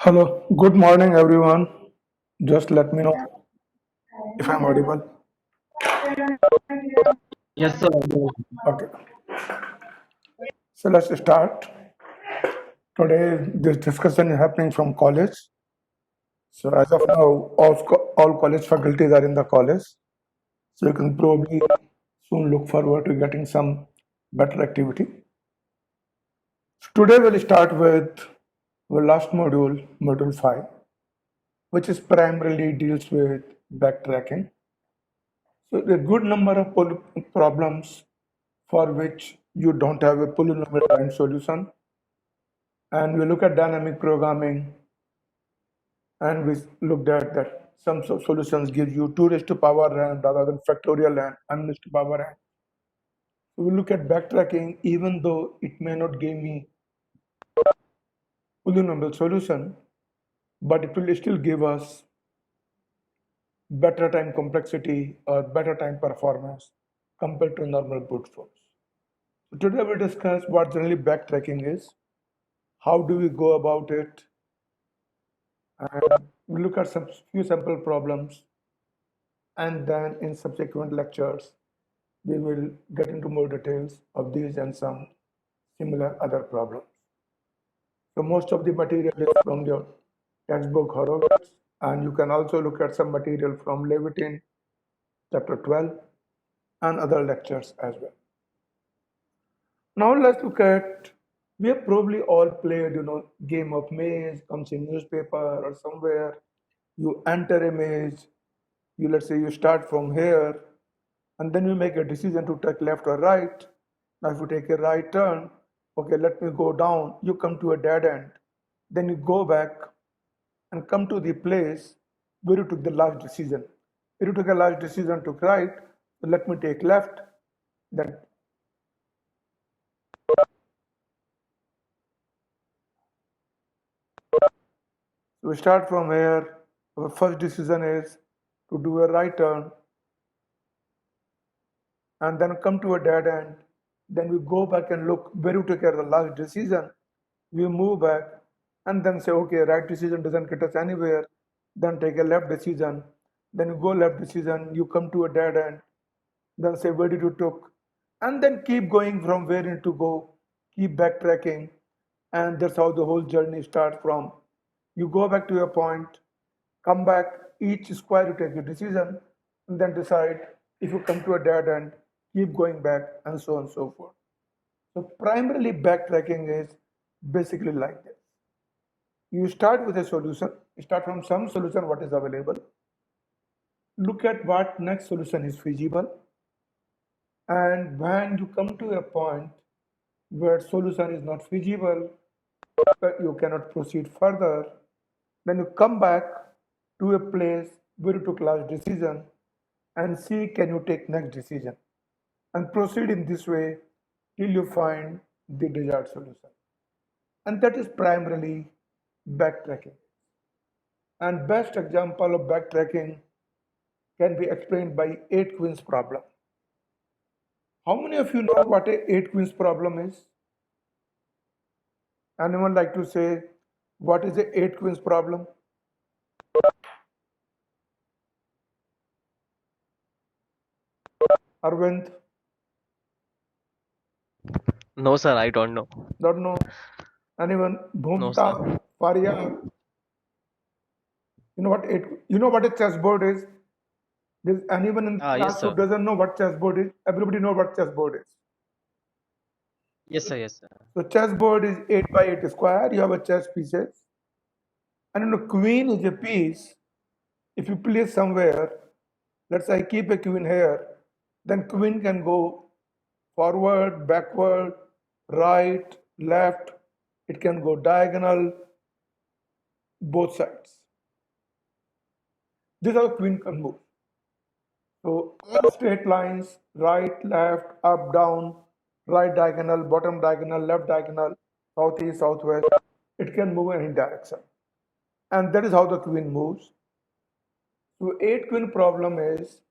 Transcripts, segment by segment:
Hello, good morning, everyone. Just let me know if I'm audible. Yes, sir. Okay, so let's start. Today, this discussion is happening from college. So, as of now, all college faculties are in the college. So, you can probably soon look forward to getting some better activity. Today, we'll start with our last module, Module 5, which is primarily deals with backtracking. So a good number of problems for which you don't have a polynomial solution. And we look at dynamic programming, and we looked at that some solutions give you 2 raised to power n rather than factorial n raised to power n. So we look at backtracking, even though it may not give me polynomial solution, but it will still give us better time complexity or better time performance compared to normal brute force. So today we'll discuss what generally backtracking is, how do we go about it, and we look at some few simple problems, and then in subsequent lectures we will get into more details of these and some similar other problems. So most of the material is from your textbook Horowitz, and you can also look at some material from Levitin chapter 12 and other lectures as well. Now let's look at, we have probably all played, game of maze, comes in newspaper or somewhere. You enter a maze, let's say you start from here, and then you make a decision to take left or right. Now if you take a right turn, okay, let me go down, you come to a dead end. Then you go back and come to the place where you took the last decision. If you took a last decision, took right, so let me take left, then we start from here. Our first decision is to do a right turn and then come to a dead end. Then we go back and look where you took the last decision. We move back and then say, okay, right decision doesn't get us anywhere. Then take a left decision. Then you go left decision, you come to a dead end. Then say, where did you took? And then keep going from where you need to go. Keep backtracking. And that's how the whole journey starts from. You go back to your point, come back, each square you take a decision, and then decide if you come to a dead end, keep going back, and so on and so forth. So primarily backtracking is basically like this. You start with a solution, start from some solution what is available, look at what next solution is feasible, and when you come to a point where solution is not feasible, you cannot proceed further, then you come back to a place where you took last decision and see can you take next decision and proceed in this way till you find the desired solution. And that is primarily backtracking. And best example of backtracking can be explained by 8 queens problem. How many of you know what a 8 queens problem is? Anyone like to say what is a 8 queens problem? Arvind, No, sir, I don't know. don't know. Anyone? No, sir. Bhumta, Faria, you know what eight? You know what a chessboard is? There's anyone in the Ah, yes, class who sir. doesn't know what chessboard is? Everybody know what chessboard is. Yes, sir. Yes, sir. So chessboard is 8 by 8 square. You have a chess pieces, and queen is a piece. If you place somewhere, let's say I keep a queen here, then queen can go forward, backward, right, left. It can go diagonal, both sides. This is how queen can move. So all straight lines, right, left, up, down, right diagonal, bottom diagonal, left diagonal, southeast, southwest, it can move in any direction. And that is how the queen moves. So 8 queen problem is,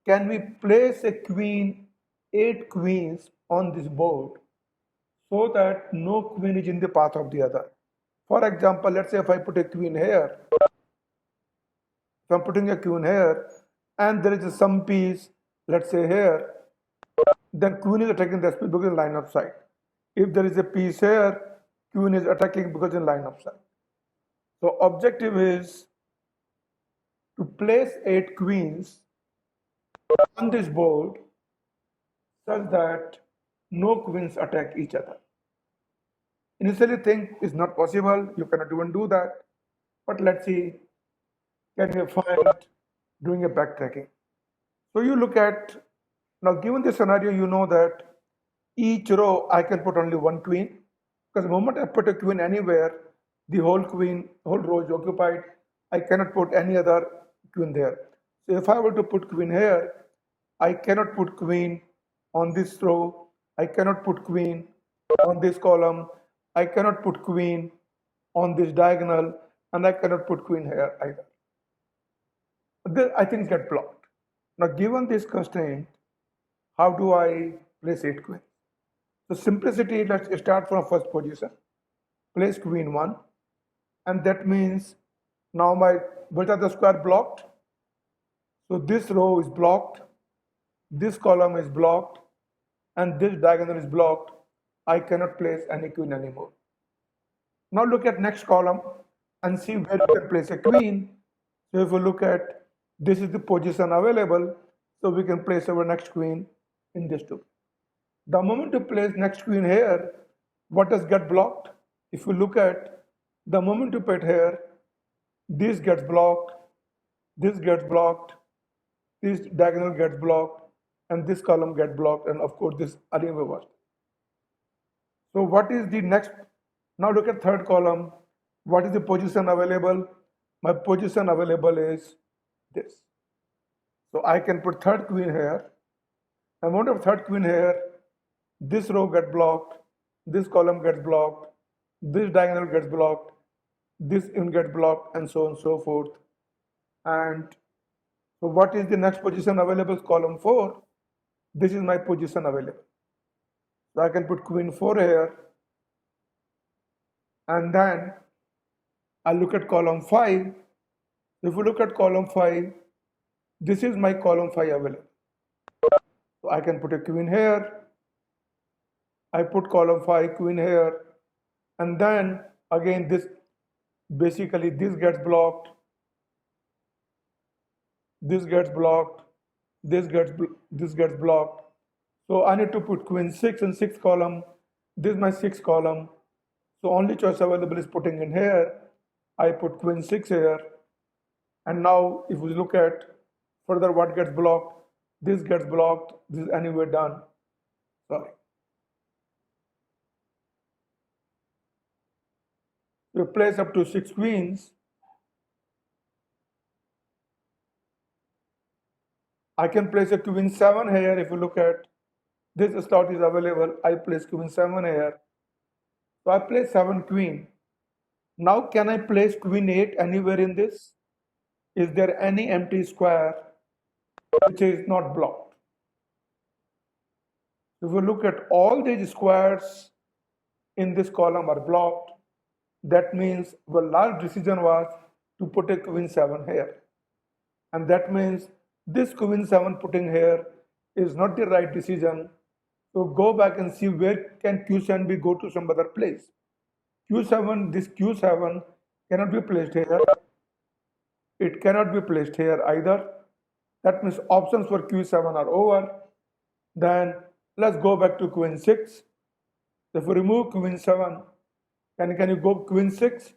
can we place a queen, 8 queens on this board so that no queen is in the path of the other? For example, let's say if I put a queen here, if I'm putting a queen here, and there is some piece, let's say here, then queen is attacking this piece because in line of sight. If there is a piece here, queen is attacking because in line of sight. So objective is to place 8 queens on this board such that no queens attack each other. Initially think is not possible, you cannot even do that, but let's see, can we find doing a backtracking. So you look at, now given this scenario, you know that each row I can put only one queen, because the moment I put a queen anywhere, the whole row is occupied. I cannot put any other queen there. So if I were to put queen here, I cannot put queen on this row, I cannot put queen on this column, I cannot put queen on this diagonal, and I cannot put queen here either. I think get blocked. Now given this constraint, how do I place 8 queens? So simplicity, let's start from first position. Place queen 1, and that means now which are the square blocked? So this row is blocked, this column is blocked, and this diagonal is blocked. I cannot place any queen anymore. Now look at next column and see where we can place a queen. So if we look at, this is the position available, so we can place our next queen in this two. The moment you place next queen here, what does get blocked? If you look at, the moment you put here, this gets blocked, this gets blocked, this diagonal gets blocked, and this column gets blocked, and of course this again reversed. So what is the next? Now look at third column. What is the position available? My position available is this. So I can put third queen here. Amount of third queen here, this row gets blocked, this column gets blocked, this diagonal gets blocked, this in gets blocked, and so on and so forth. And so what is the next position available? Column 4. This is my position available. So I can put queen 4 here, and then I look at column 5. If you look at column 5, this is my column 5 available. So I can put a queen here, I put column 5 queen here, and then again this, basically this gets blocked, this gets blocked, this gets blocked. So I need to put queen 6 in 6th column. This is my 6th column. So only choice available is putting in here. I put queen 6 here. And now if we look at further what gets blocked, this gets blocked, this is anyway done. Sorry. We place up to 6 queens. I can place a queen 7 here. If you look at this slot is available, I place queen 7 here. So I place 7 queen. Now can I place queen 8 anywhere in this? Is there any empty square which is not blocked? If we look at all these squares in this column are blocked, that means the last decision was to put a queen 7 here. And that means this queen 7 putting here is not the right decision. So go back and see where can Q7 be go to some other place. Q7, this Q7 cannot be placed here. It cannot be placed here either. That means options for Q7 are over. Then let's go back to queen 6. If we remove queen 7, can you go queen 6?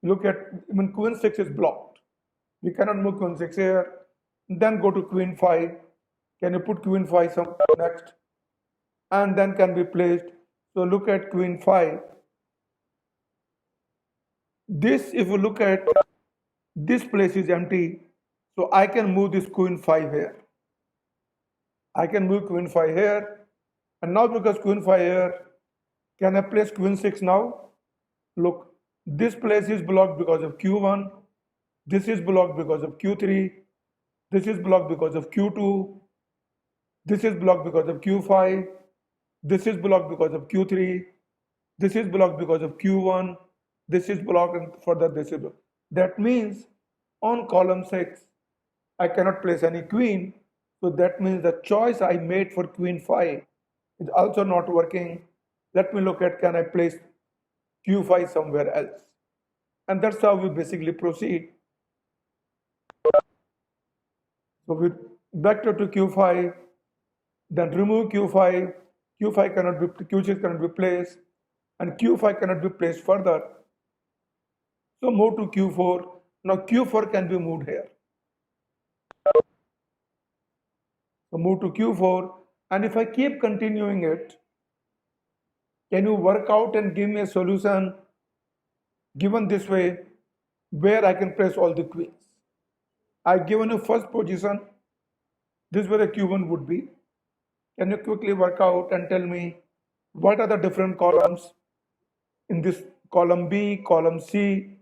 Look at, even queen 6 is blocked. We cannot move queen 6 here. Then go to queen 5. Can you put queen 5 some next? And then can be placed. So look at queen 5. This, if you look at, this place is empty. So I can move this queen 5 here. I can move queen 5 here. And now because queen 5 here, can I place queen 6 now? Look, this place is blocked because of Q1. This is blocked because of Q3. This is blocked because of Q2. This is blocked because of Q5. This is blocked because of Q3. This is blocked because of Q1. this is blocked, and further this is blocked. That means on column 6, I cannot place any queen. So that means the choice I made for queen 5 is also not working. Let me look at, can I place q5 somewhere else? And that's how we basically proceed. So we vector to q5, then remove q5, q5 cannot be, q6 cannot be placed, and q5 cannot be placed further. So move to q4. Now q4 can be moved here. So move to q4, and if I keep continuing it, can you work out and give me a solution given this way where I can place all the queens? I've given you first position, this is where the q1 would be. Can you quickly work out and tell me what are the different columns in this column B, column C,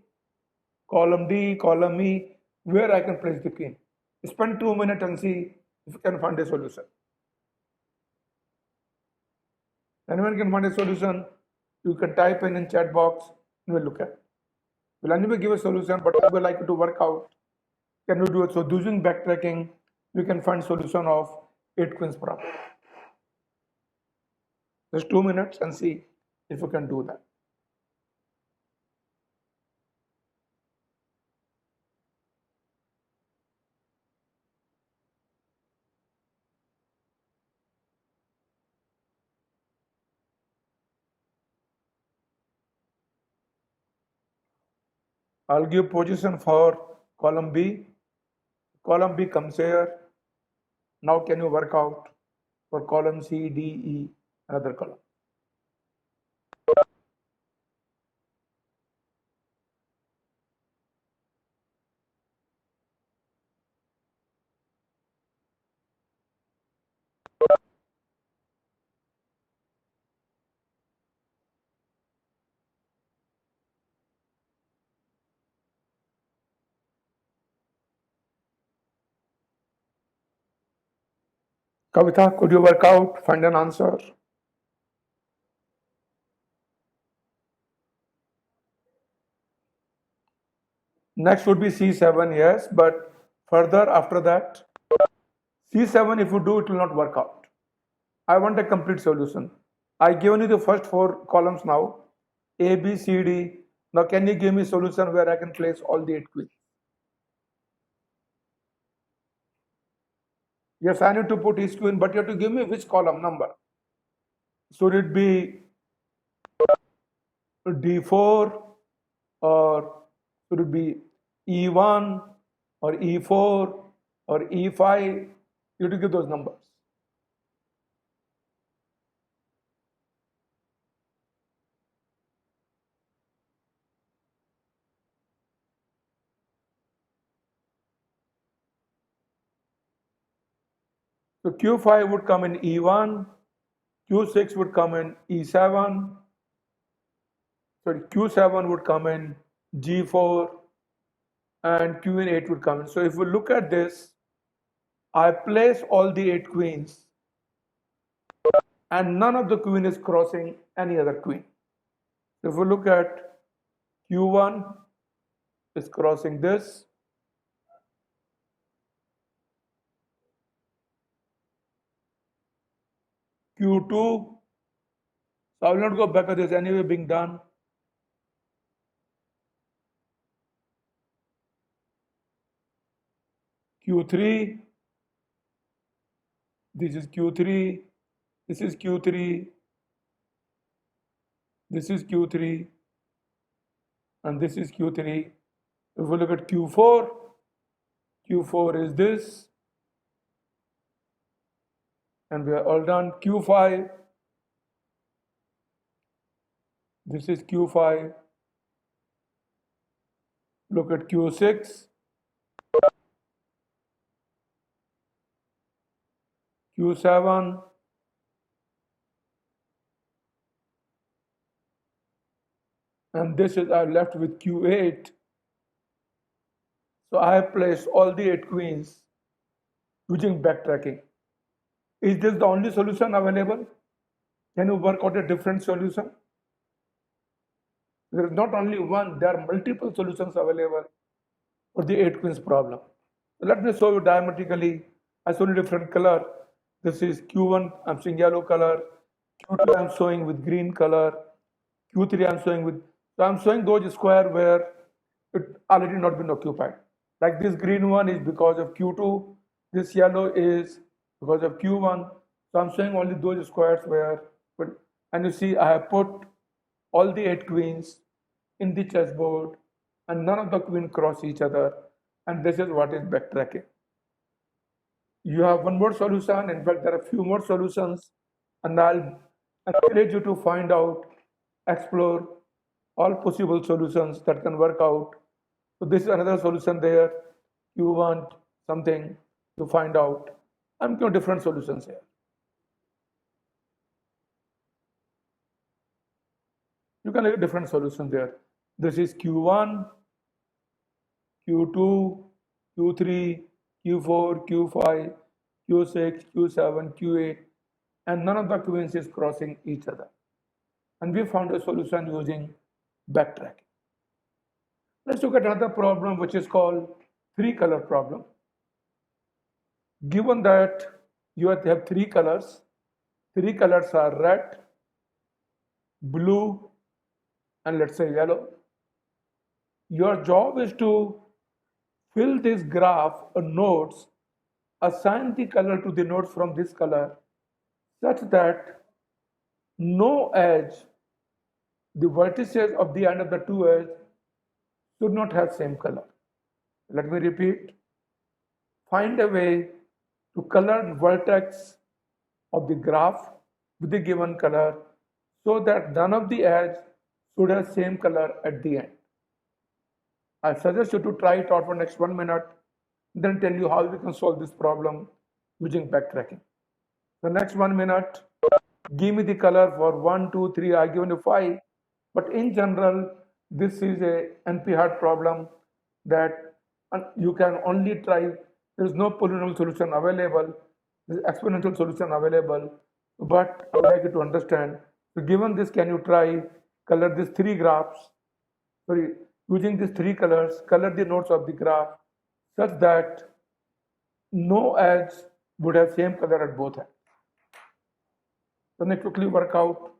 column D, column E, where I can place the queen? Spend 2 minutes and see if you can find a solution. Anyone can find a solution, you can type in chat box and we'll look at it. We'll anyway give a solution, but I would like you to work out. Can you do it? So using backtracking, you can find solution of 8 queens problem. Just 2 minutes and see if you can do that. I'll give position for column B. Column B comes here. Now can you work out for column C, D, E, another column? Kavita, could you work out, find an answer? Next would be C7, yes, but further after that, C7, if you do, it will not work out. I want a complete solution. I given you the first 4 columns now, A, B, C, D. Now can you give me solution where I can place all the 8 queens? Yes, I need to put each queen, but you have to give me which column number. Should it be D4 or should it be E1 or E4 or E5? You have to give those numbers. So Q5 would come in E1, Q6 would come in E7, sorry, Q7 would come in G4, and Queen 8 would come in. So if we look at this, I place all the 8 queens and none of the queen is crossing any other queen. If we look at Q1 is crossing this, Q2, so I will not go back, this anyway being done. Q3, this is Q3, this is Q3, this is Q3, and this is Q3. If we look at Q4, Q4 is this, and we are all done. Q5, this is Q5. Look at Q6, Q7, and this is I left with Q8. So I have placed all the 8 queens using backtracking. Is this the only solution available? Can you work out a different solution? There is not only one, there are multiple solutions available for the 8 queens problem. Let me show you diametrically. I show you different color. This is Q1, I'm showing yellow color. Q2, I'm showing with green color. Q3, I'm showing with, so I'm showing those square where it already not been occupied. Like this green one is because of Q2, this yellow is because of Q1. So I'm showing only those squares where, and you see I have put all the 8 queens in the chessboard and none of the queen cross each other, and this is what is backtracking. You have one more solution. In fact, there are a few more solutions, and I'll encourage you to find out, explore all possible solutions that can work out. So this is another solution there. You want something to find out. I'm giving different solutions here. You can look at different solutions there. This is Q1, Q2, Q3, Q4, Q5, Q6, Q7, Q8, and none of the queens is crossing each other. And we found a solution using backtracking. Let's look at another problem which is called three color problem. Given that you have to have three colors are red, blue, and let's say yellow. Your job is to fill this graph or nodes, assign the color to the nodes from this color such that no edge, the vertices of the end of the two edges should not have same color. Let me repeat. Find a way to color vertex of the graph with the given color so that none of the edges should have same color at the end. I suggest you to try it out for next 1 minute, then tell you how we can solve this problem using backtracking. The next 1 minute, give me the color for 1, 2, 3, I given you 5. But in general, this is a NP-hard problem that you can only try. There is no polynomial solution available. There is exponential solution available. But I would like you to understand. So given this, can you try color these three graphs? Sorry, using these three colors, color the nodes of the graph such that no edge would have same color at both ends. So let me quickly work out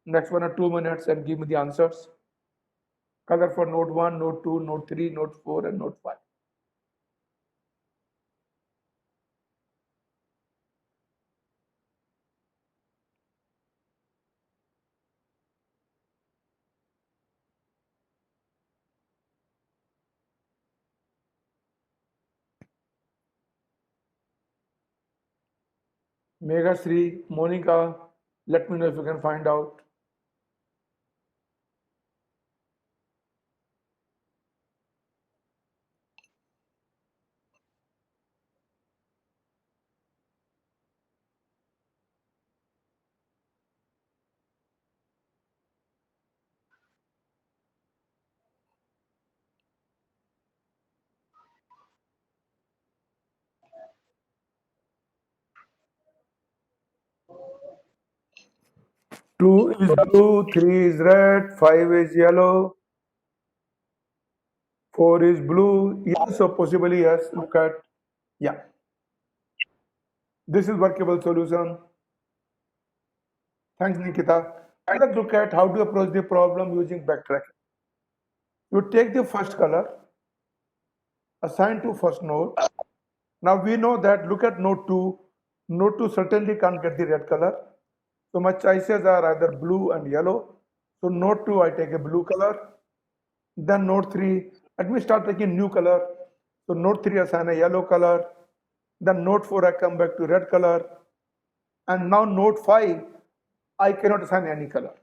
next 1 or 2 minutes and give me the answers. Color for node 1, node 2, node 3, node 4, and node 5. Mega Sri, Monica, let me know if you can find out. Two is blue, three is red, five is yellow, four is blue. Yes, so possibly yes. Look at, yeah. This is workable solution. Thanks, Nikita. Let's look at how to approach the problem using backtracking. You take the first color, assign to first node. Now we know that, look at node 2. Node 2 certainly can't get the red color. So my choices are either blue and yellow. So node 2, I take a blue color. Then node 3, let me start taking new color. So node 3, assign a yellow color. Then node 4, I come back to red color. And now node 5, I cannot assign any color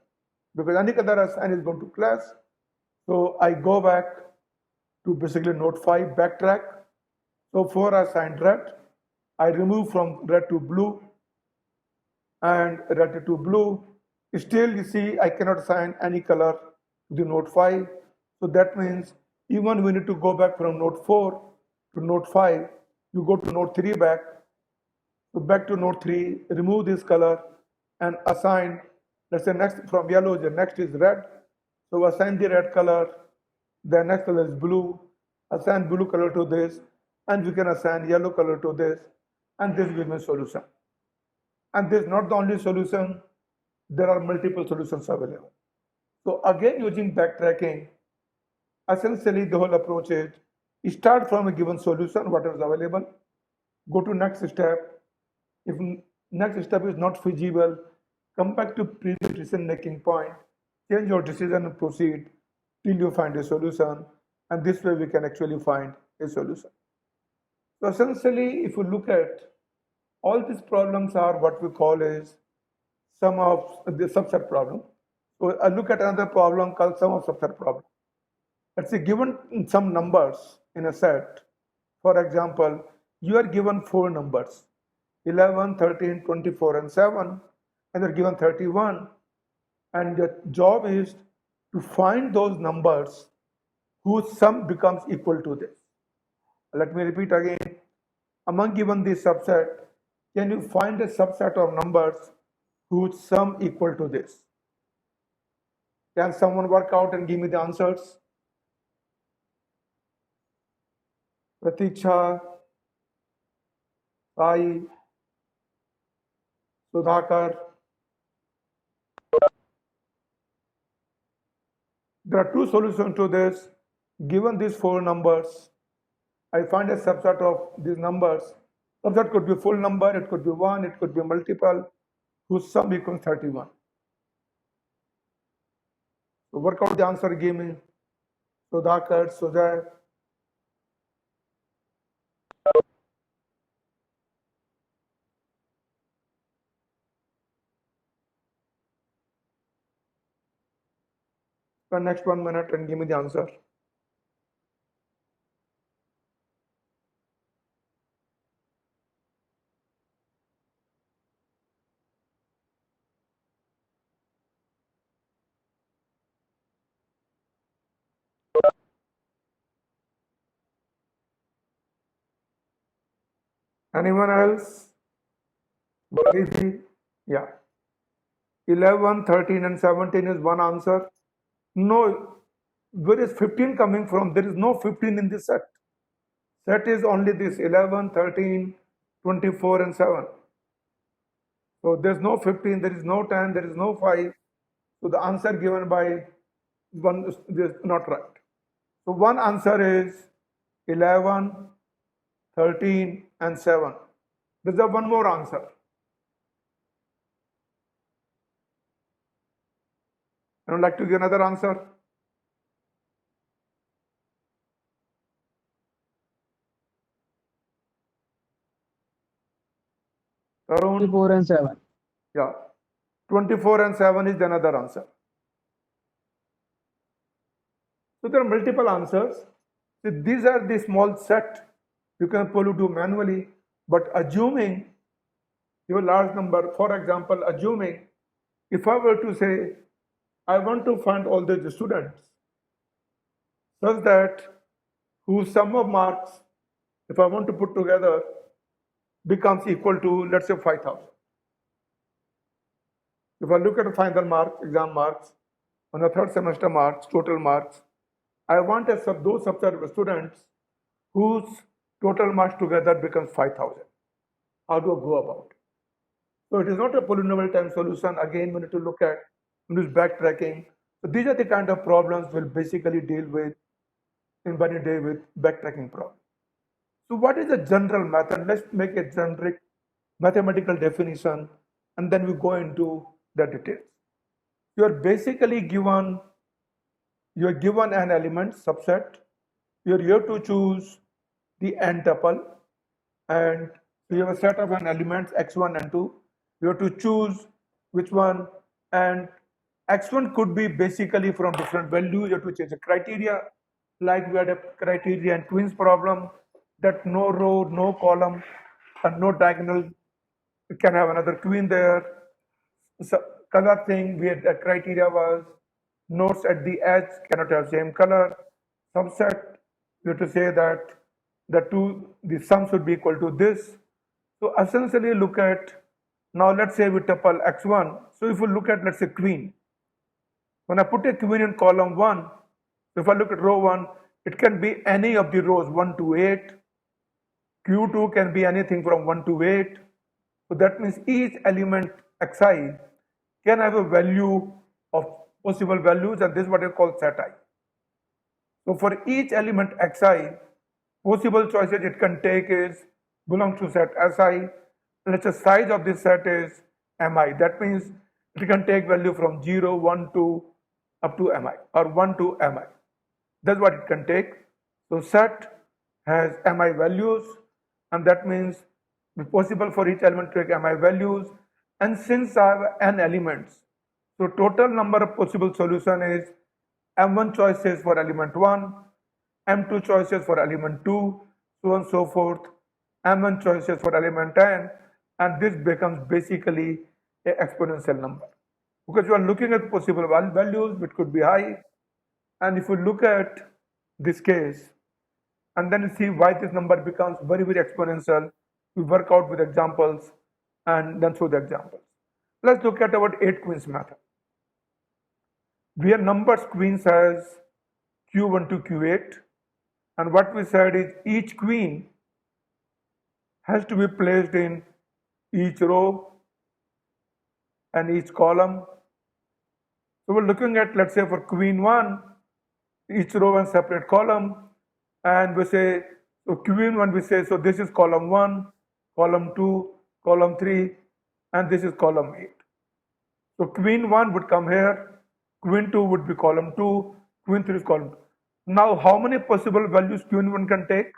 because any color assigned is going to clash. So I go back to basically node 5, backtrack. So 4 I assigned red. I remove from red to blue and red to blue. Still, you see, I cannot assign any color to the node 5. So that means even we need to go back from node 4 to node 5. You go to node 3 back. So back to node 3, remove this color and assign, let's say next from yellow, the next is red. So assign the red color, the next color is blue, assign blue color to this, and we can assign yellow color to this, and this will be my solution. And this is not the only solution, there are multiple solutions available. So again, using backtracking, essentially the whole approach is start from a given solution, whatever is available, go to next step. If next step is not feasible, come back to previous decision making point, change your decision and proceed till you find a solution. And this way we can actually find a solution. So essentially, if you look at all these problems are what we call is sum of the subset problem. So I look at another problem called sum of subset problem. Let's say given some numbers in a set, for example, you are given four numbers 11, 13, 24, and 7, and you're given 31, and your job is to find those numbers whose sum becomes equal to this. Let me repeat again. Among given this subset, can you find a subset of numbers whose sum equal to this? Can someone work out and give me the answers? Pratiksha, Sai, Sudhakar. There are two solutions to this. Given these four numbers, I find a subset of these numbers. Subset could be full number, it could be one, it could be multiple, whose sum equals 31. So work out the answer, give me. Sudhakar, Sujay. Spend next 1 minute and give me the answer. Anyone else? Very easy. Yeah. 11, 13, and 17 is one answer. No, where is 15 coming from? There is no 15 in this set. Set is only this 11, 13, 24, and 7. So there's no 15, there is no 10, there is no 5. So the answer given by one is not right. So one answer is 11, 13, and 7. There's one more answer. I would like to give another answer. Tarun? 24 and 7. Yeah. 24 and 7 is another answer. So there are multiple answers. So these are the small set you can probably do manually, but assuming your large number, for example, assuming if I were to say, I want to find all the students such that whose sum of marks, if I want to put together, becomes equal to, let's say, 5,000. If I look at the final marks, exam marks, on the third semester marks, total marks, I want those subset of students whose total marks together becomes 5,000. How do I go about it? So it is not a polynomial time solution. Again, we need to look at use backtracking. So these are the kind of problems we'll basically deal with in one day with backtracking problem. So what is the general method? Let's make a generic mathematical definition and then we go into the details. You are basically given an element subset. You're here to choose the n tuple, and you have a set of an elements x1 and 2. You have to choose which one, and x1 could be basically from different values. You have to change the criteria, like we had a criterion twins problem that no row, no column, and no diagonal can have another twin there. So color thing, we had the criteria was nodes at the edge cannot have same color. Subset, you have to say that the sum should be equal to this. So essentially look at, now let's say we tuple x1. So if we look at, let's say, queen. When I put a queen in column 1, if I look at row 1, it can be any of the rows 1 to 8. Q2 can be anything from 1 to 8. So that means each element xi can have a value of possible values, and this is what is called set I. So for each element xi, possible choices it can take is belongs to set Si. Let's say size of this set is Mi. That means it can take value from 0, 1, 2 up to Mi or 1 to Mi. That's what it can take. So set has Mi values, and that means it's possible for each element to take Mi values. And since I have n elements, so total number of possible solution is M1 choices for element 1, M2 choices for element 2, so on and so forth, M1 choices for element n, and this becomes basically an exponential number. Because you are looking at possible values, which could be high, and if you look at this case, and then you see why this number becomes very, very exponential, we work out with examples and then show the examples. Let's look at our 8 queens method. We are numbers queens as Q1 to Q8, and what we said is each queen has to be placed in each row and each column. So we're looking at, let's say for queen 1, each row and separate column, and we say, so queen 1 we say, so this is column 1, column 2, column 3, and this is column 8. So queen 1 would come here, queen 2 would be column 2, queen 3 is column 2. Now how many possible values queen 1 can take?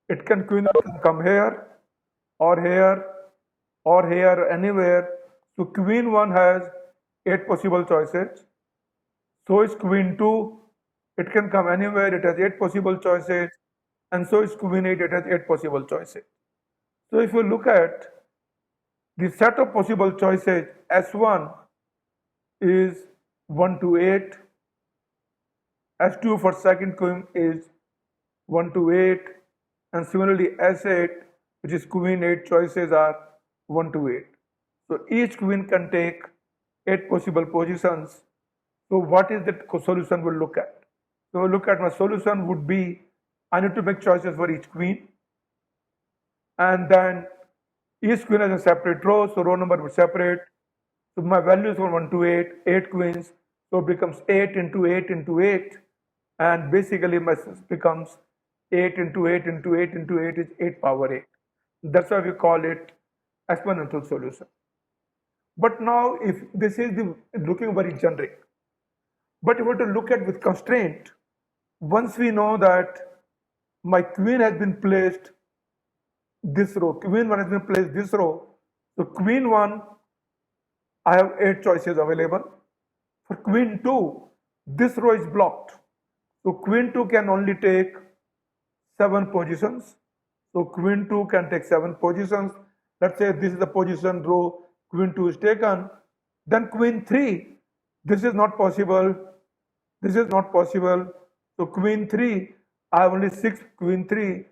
It can, queen 1 can come here, or here, or here, anywhere. So queen 1 has 8 possible choices. So is queen 2, it can come anywhere, it has 8 possible choices, and so is queen 8, it has 8 possible choices. So if you look at the set of possible choices, S1 is 1 to 8, S2 for second queen is 1 to 8, and similarly S8, which is queen 8 choices are 1 to 8. So each queen can take 8 possible positions. So what is the solution we'll look at? So we'll look at my solution would be, I need to make choices for each queen, and then each queen has a separate row, so row number will separate. So my values from 1 to 8, 8 queens, so it becomes 8 into 8 into 8, and basically my becomes 8 into 8 into 8 into 8 is 8 power 8. That's why we call it exponential solution. But now if this is the looking very generic, but if we were to look at with constraint, once we know that my queen has been placed this row, queen 1 has been placed this row, so queen 1, I have 8 choices available. For queen 2, this row is blocked. So queen 2 can only take 7 positions. So queen 2 can take 7 positions. Let's say this is the position row queen 2 is taken. Then queen 3, this is not possible. This is not possible. So queen 3, I have only 6 queen 3.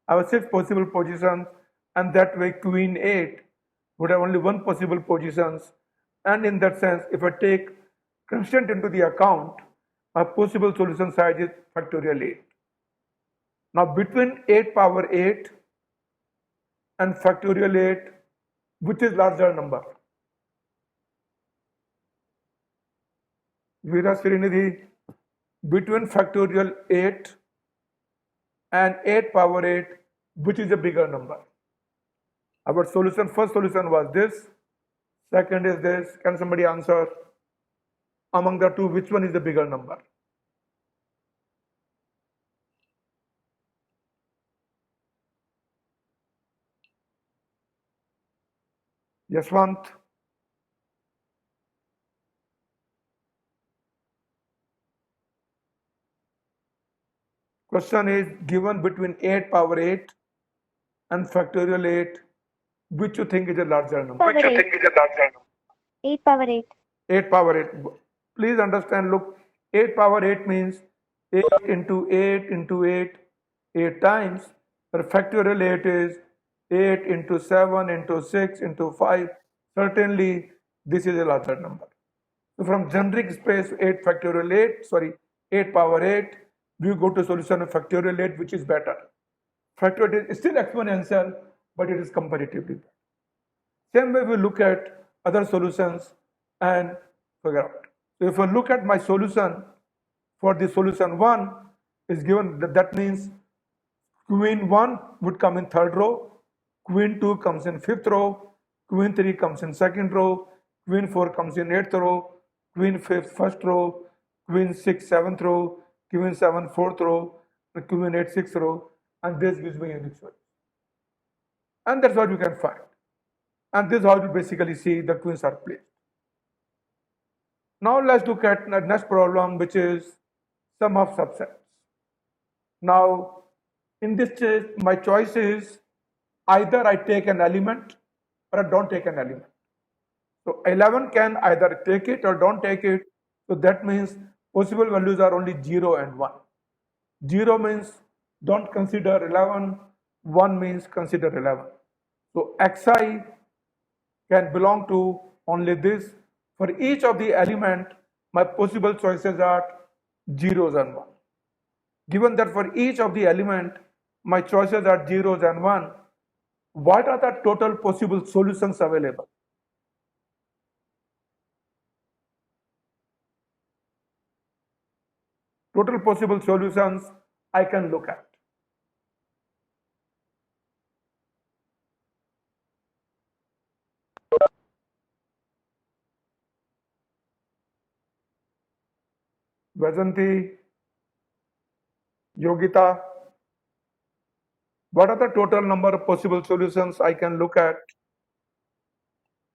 I have 6 possible positions, and that way queen 8 would have only 1 possible positions. And in that sense, if I take constraint into the account, my possible solution size is factorial 8. Now between 8 power 8 and factorial 8, which is larger number? Veera Srinidhi, between factorial 8 and 8 power 8, which is a bigger number? Our solution, first solution was this, second is this. Can somebody answer? Among the two, which one is the bigger number? Yashwant? Question is given between 8 power 8 and factorial 8, which you think is a larger number? Power 8. 8 power 8. 8 power 8. Please understand, look, 8 power 8 means 8 into 8 into 8, 8 times. But factorial 8 is 8 into 7 into 6 into 5. Certainly, this is a larger number. So from generic space 8 factorial 8, 8 power 8, we go to solution of factorial 8, which is better. Factorial is still exponential, but it is comparatively better. Same way we look at other solutions and figure out. So if I look at my solution for the solution 1 is given, that means queen 1 would come in third row, queen 2 comes in fifth row, queen 3 comes in second row, queen 4 comes in eighth row, queen 5 first row, queen 6 seventh row, queen 7 fourth row, queen 8 sixth row, and this gives me unique solution. And that's what you can find. And this is how you basically see the queens are placed. Now let's look at the next problem, which is sum of subsets. Now, in this case, my choice is either I take an element or I don't take an element. So 11 can either take it or don't take it. So that means possible values are only 0 and 1. 0 means don't consider 11, 1 means consider 11. So xi can belong to only this. For each of the element, my possible choices are zeros and 1. Given that for each of the element, my choices are zeros and 1, what are the total possible solutions available? Total possible solutions I can look at. Vasanti, Yogita, what are the total number of possible solutions I can look at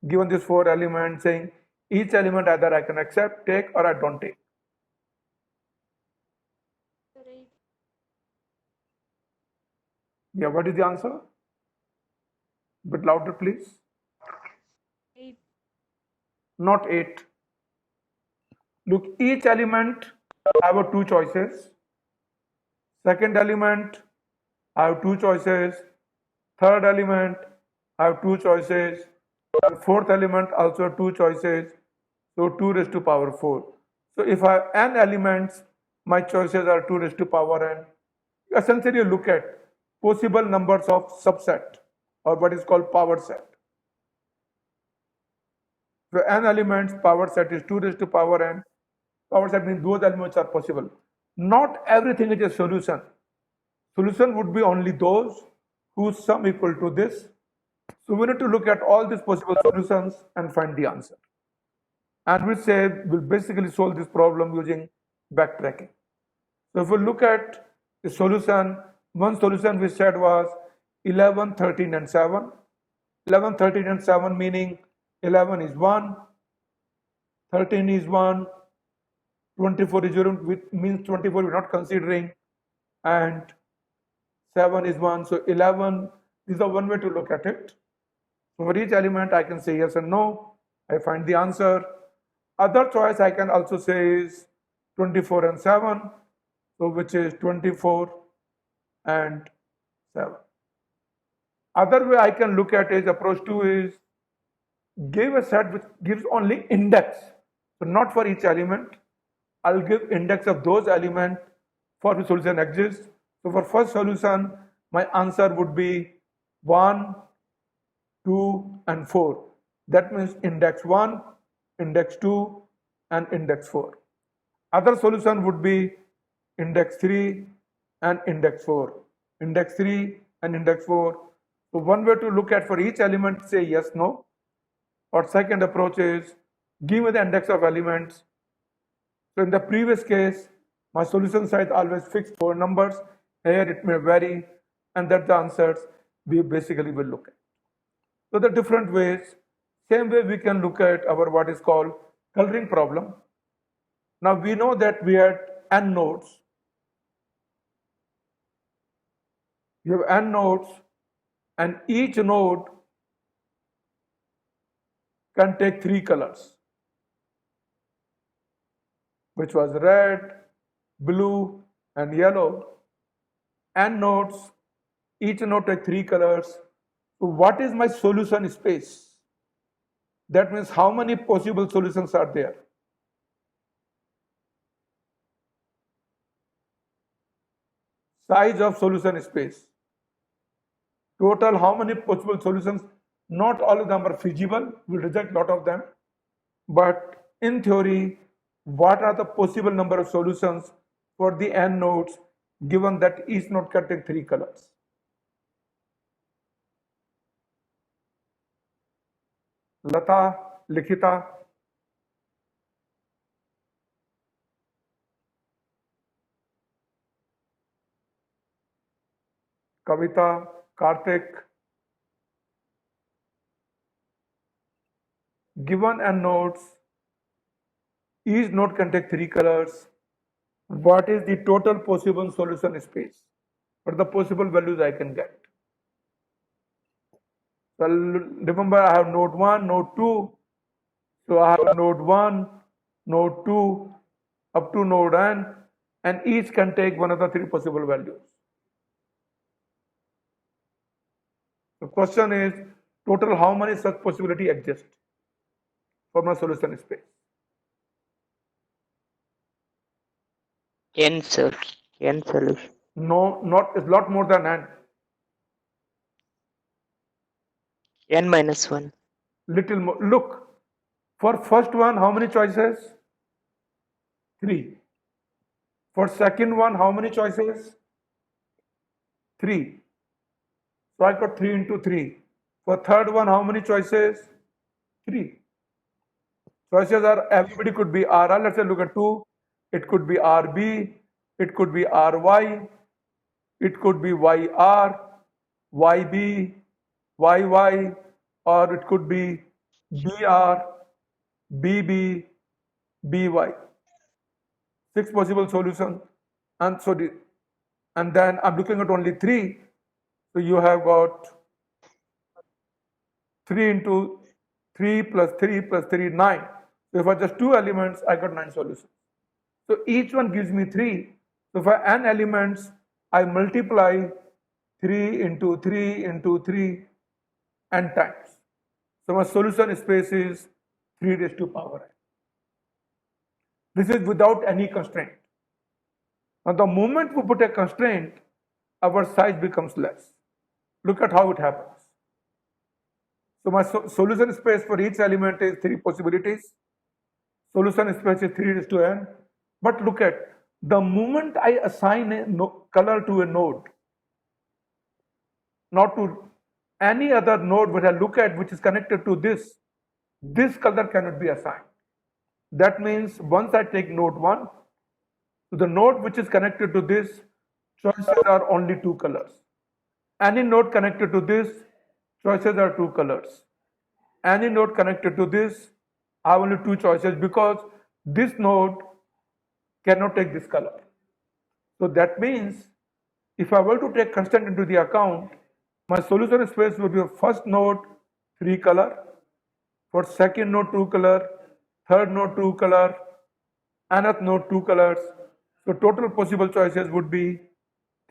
given these 4 elements, saying each element either I can accept, take, or I don't take? Yeah, what is the answer? Bit louder, please. 8. Not 8. Look, each element I have 2 choices. Second element I have 2 choices. Third element I have 2 choices. Fourth element also 2 choices. So 2 raised to power 4. So if I have n elements, my choices are 2 raised to power n. Essentially look at possible numbers of subset, or what is called power set. So n elements, power set is 2 raised to power n. Power set means those elements are possible. Not everything is a solution. Solution would be only those whose sum equal to this. So we need to look at all these possible solutions and find the answer. And we say we'll basically solve this problem using backtracking. So if we look at the solution, one solution we said was 11, 13 and 7. 11, 13 and 7 meaning 11 is 1, 13 is 1, 24 is 0, which means 24 we're not considering, and 7 is 1. So 11 is the one way to look at it. So for each element I can say yes and no. I find the answer. Other choice I can also say is 24 and 7. So which is 24 and 7. Other way I can look at is approach 2 is give a set which gives only index. So not for each element. I'll give index of those elements for which solution exists. So for first solution, my answer would be 1, 2 and 4. That means index 1, index 2 and index 4. Other solution would be index 3 and index 4. Index 3 and index 4. So one way to look at for each element, say yes, no. Or second approach is give me the index of elements. So in the previous case, my solution size always fixed 4 numbers. Here it may vary, and that's the answers we basically will look at. So the different ways, same way we can look at our what is called coloring problem. Now we know that we had n nodes. We have n nodes, and each node can take 3 colors, which was red, blue and yellow. N nodes, each node take 3 colors. So what is my solution space? That means how many possible solutions are there? size of solution space. Total, how many possible solutions? Not all of them are feasible. We'll reject a lot of them. But in theory, what are the possible number of solutions for the n nodes given that each node can take 3 colors? Lata, Likhita, Kavita, Karthik. Given n nodes, each node can take 3 colors. What is the total possible solution space? What are the possible values I can get? Well, remember I have node 1, node 2. So I have node 1, node 2, up to node n, and each can take one of the 3 possible values. The question is, total how many such possibility exist for my solution space? N, sir. N solution. No, not, it's lot more than n. N minus 1. Little more. Look, for first one, how many choices? 3. For second one, how many choices? 3. So I got 3 into 3. For third one, how many choices? 3. Choices are, everybody could be RR. Let's say look at 2. It could be RB. It could be RY. It could be YR, YB, YY, or it could be BR, BB, BY. 6 possible solutions. And so and then I'm looking at only 3. So you have got 3 into 3 plus 3 plus 3, 9. So if I just 2 elements, I got 9 solutions. So each one gives me 3. So for n elements, I multiply 3 into 3 into 3 n times. So my solution space is 3 raised to power n. This is without any constraint. Now the moment we put a constraint, our size becomes less. Look at how it happens. So my solution space for each element is 3 possibilities. Solution space is 3 raised to n. But look at, the moment I assign a color to a node, not to any other node which I look at which is connected to this color cannot be assigned. That means once I take node 1, to the node which is connected to this, choices are only 2 colors. Any node connected to this, choices are 2 colors. Any node connected to this, I have only 2 choices because this node cannot take this color. So that means if I were to take constraint into the account, my solution space would be first node 3 color, for second node 2 color, third node 2 color, nth node 2 colors. So total possible choices would be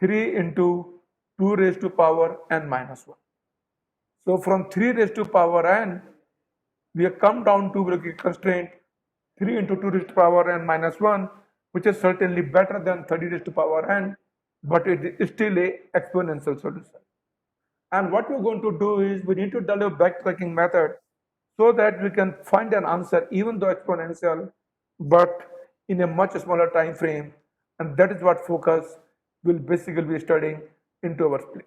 3 into 2 raised to power n minus 1. So from 3 raised to power n, we have come down to a constraint 3 into 2 raised to power n minus 1, which is certainly better than 30 raised to power n, but it is still a exponential solution. And what we're going to do is we need to develop backtracking method so that we can find an answer even though exponential, but in a much smaller time frame. And that is what focus will basically be studying into our place.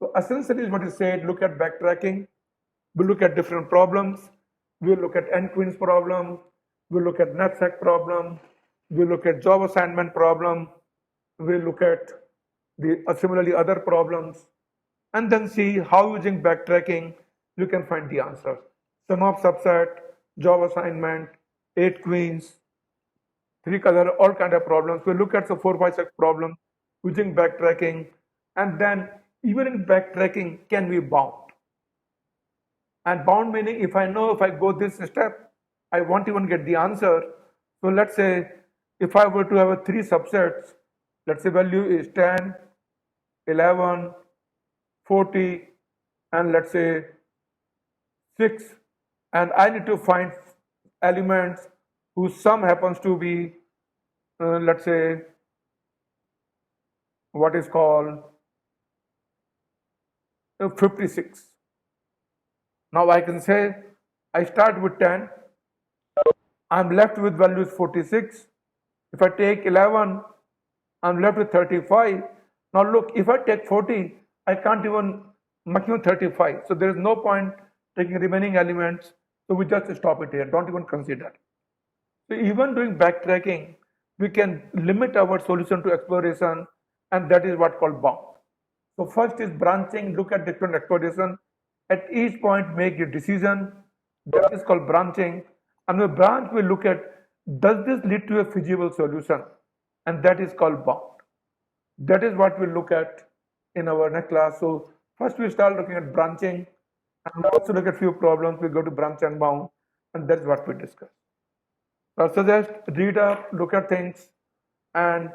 So essentially is what is said, look at backtracking, we look at different problems, we'll look at n-queens problem, we'll look at knapsack problem, we'll look at job assignment problem, we'll look at the similarly other problems, and then see how using backtracking you can find the answer. Sum of subset, job assignment, 8 queens, 3 color, all kind of problems. We'll look at the 4, 5, 6 problems using backtracking, and then even in backtracking can be bound. And bound meaning if I know if I go this step, I won't even get the answer. So let's say if I were to have a 3 subsets, let's say value is 10, 11, 40, and let's say 6, and I need to find elements whose sum happens to be let's say what is called 56. Now I can say I start with 10, I'm left with values 46. If I take 11, I'm left with 35. Now look, if I take 40, I can't even maximum 35. So there is no point taking remaining elements. So we just stop it here. Don't even consider. So even doing backtracking, we can limit our solution to exploration, and that is what called bound. So first is branching, look at different exploration. At each point, make a decision. That is called branching. And with branch, we look at, does this lead to a feasible solution? And that is called bound. That is what we'll look at in our next class. So first we start looking at branching, and we also look at few problems. We go to branch and bound, and that's what we discuss. I suggest read up, look at things, and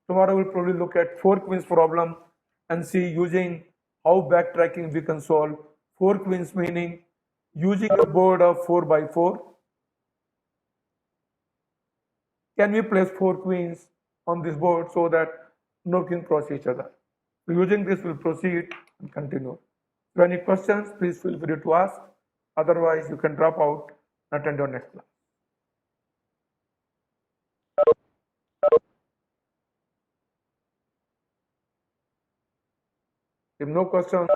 tomorrow we'll probably look at 4 queens problem and see using how backtracking we can solve 4 queens, meaning using a board of 4 by 4. Can we place 4 queens on this board so that no king cross each other? So using this, we'll proceed and continue. If you have any questions, please feel free to ask. Otherwise, you can drop out and attend your next class. If no questions,